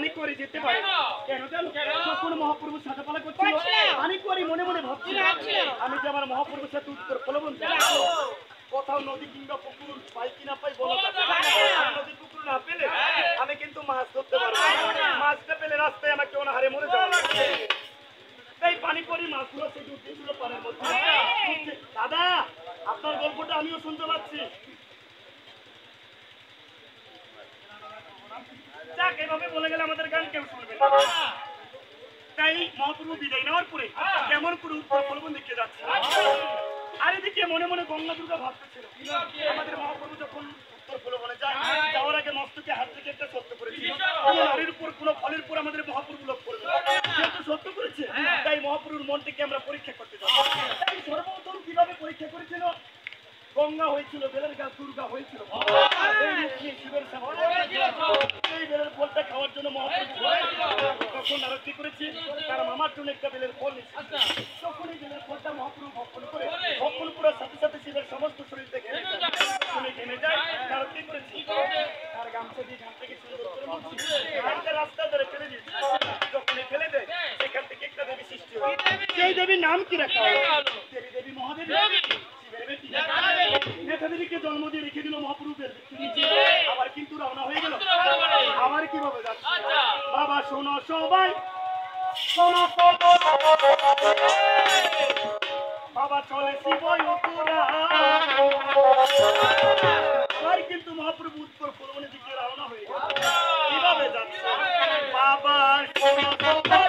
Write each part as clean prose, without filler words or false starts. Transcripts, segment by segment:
পানি করে যেতে পারে কেন জানো? তখন মহাপ্রভুর সাথে পালা করছিল, পানি করে মনে মনে ভাবছিল আমি যে আমার মহাপ্রভুর সাথে উত্তর প্রলোভন কোথাও নদী কিংবা পুকুর পাই কিনা পাই বলো, নদী পুকুর না পেলে আমি কিন্তু মাছ ধরতে পারবো। মাছটা পেলে রাস্তায় আমাকে অনাহারে মরে যাওয়া লাগবে। এই পানি করি মাছগুলো সে উঠেছিল পানির মধ্যে। দাদা, আপনার গল্পটা আমিও শুনতে পাচ্ছি। যাক, এভাবে বলে গেলে আমাদের গান কেউ শুনবে না। তাই মহাপ্রভু বিদায় নেওয়ার পরে কেমন করে উত্তর প্রলোভন দিকে যাচ্ছে, আর এদিকে মনে মনে গঙ্গা দুর্গা ভাবতেছিল আমাদের মহাপ্রভু যখন উত্তর প্রলোভনে যায়, যাওয়ার আগে মস্তকে হাত থেকে একটা সত্য করেছিল, নারীর উপর কোনো ফলের উপর আমাদের মহাপ্রভু লোক করবে, যেহেতু সত্য করেছে তাই মহাপ্রভুর মনটিকে আমরা পরীক্ষা করতে যাবো। তাই সর্বপ্রথম কিভাবে পরীক্ষা করেছিল? গঙ্গা হয়েছিল, বেলের গাছ দুর্গা হয়েছিল, শিবের সামনে এই বেলের ফলটা খাওয়ার জন্য মহাপ্রভু তখন আরো কি করেছে, তার মামার জন্য একটা বেলের ফল নিচ্ছে। তখন এই বেলের ফলটা মহাপ্রভু ভক্ষণ করে, ভক্ষণ করার সাথে সাথে শিবের সমস্ত শরীর দেখে ঘেমে যায়। তার কি করেছে, তার গামছা দিয়ে ঘাম থেকে সুন্দর করে একটা রাস্তা ধরে ফেলে দিয়েছে। যখন ফেলে দেয় সেখান থেকে একটা দেবী সৃষ্টি হয়। সেই দেবীর নাম কি রাখা হয়? দেবী মহাদেবী, শিবের বেটি নেতাদেরকে জন্ম দিয়ে রেখে দিল মহাপ্রভুদের। আবার কিন্তু রওনা হয়ে গেল। আবার কিভাবে যাচ্ছে? বাবা শোনো সবাই, শোনো বাবা চলে শিবই পুরা। আবার কিন্তু মহাপ্রভু উত্তর প্রলোভনের দিকে রওনা হয়ে গেল। কিভাবে যাচ্ছে? বাবা শোনো সবাই,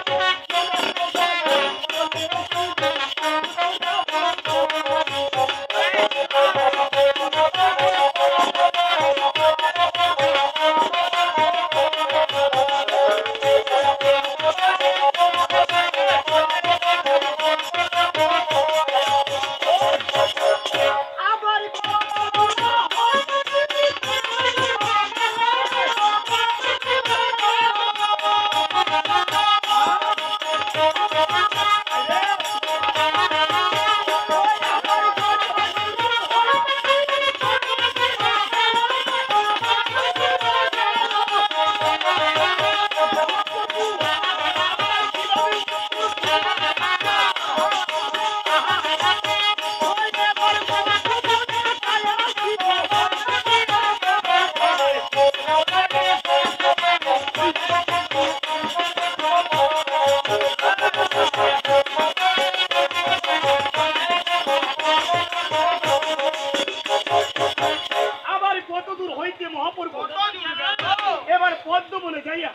এবার পদ্মবনে যাইয়া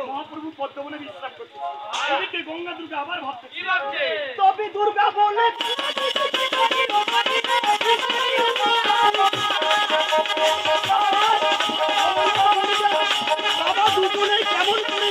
মহাপ্রভু পদ্মবনে বিশ্রাম করছে। এদিকে গঙ্গা দুর্গা আবার ভাবছে তবে দুর্গা বলে বাবা দুজনে কেমন করে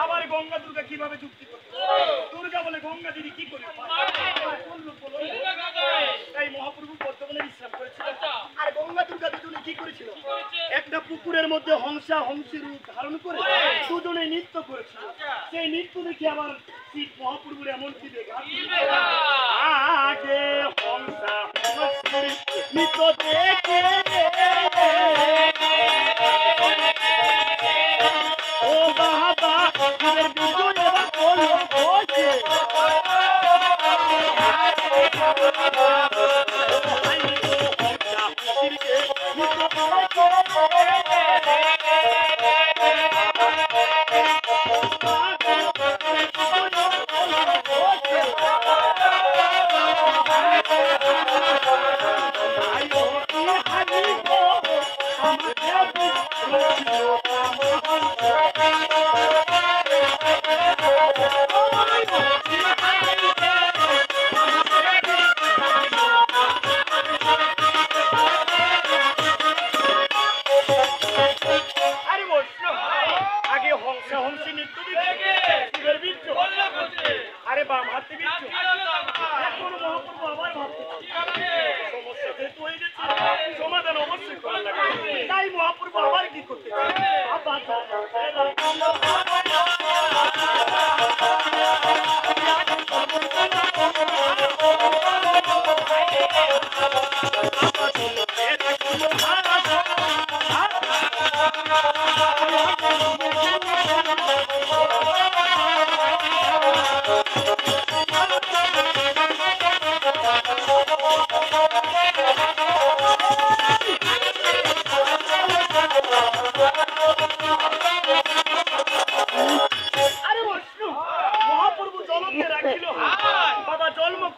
আবার গঙ্গা দুর্গা কিভাবে যুক্তি করছে? দুর্গা বলে গঙ্গা দিদি কি করে, তাই মহাপ্রভু পদ্মবনে বিশ্রাম করেছিল। আর গঙ্গা দুর্গা দুজনে কি করেছিল? একটা পুকুরের মধ্যে হংসা হংসের রূপ ধারণ করে দুজনে নৃত্য করেছিল। সেই নৃত্য দেখে আবার শিব মহাপ্রভুর এমন কি দেখা আগে হংসা হংসের নৃত্য দেখে ও বাবা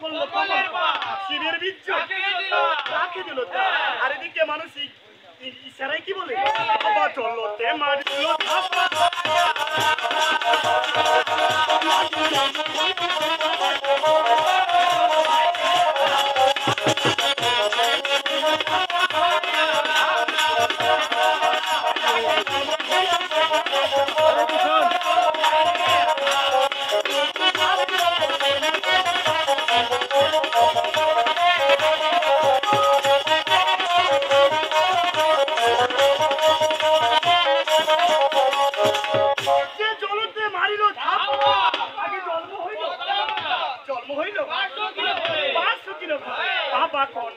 করলো শিবের বীর্য রাখে দিল। আর এদিকে মানুষ ইশারায় কি বলে বাবা চলতে মারিল ধাপা। বাবা কোন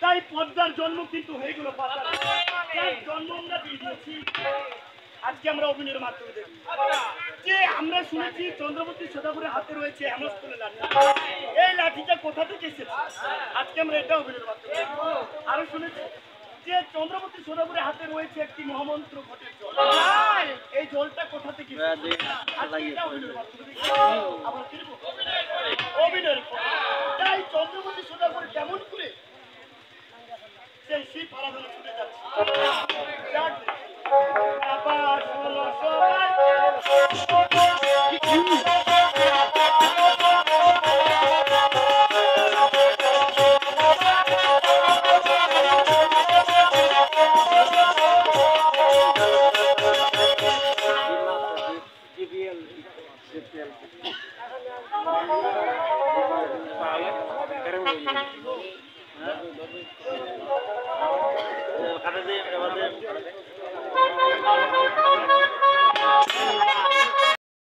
তাই পদ্মার জন্ম কিন্তু হয়ে গেল জন্ম আমরা দিয়ে দিয়েছি। আজকে আমরা অভিনয়ের মাধ্যমে দেখি যে আমরা শুনেছি চন্দ্রবতী সদাগরের হাতে রয়েছে হেমস্থলে লাঠি। এই লাঠিটা কোথা থেকে এসেছে? আজকে আমরা এটা অভিনয়ের মাধ্যমে আরো শুনেছি যে চন্দ্রবতী সদাগরের হাতে রয়েছে একটি মহামন্ত্র ঘটের জল। এই জলটা কোথা থেকে অভিনয়ের তাই চন্দ্রবতী সদাগর কেমন করে সেই শিব আরাধনা ছুটে যাচ্ছে। কাটা দিয়ে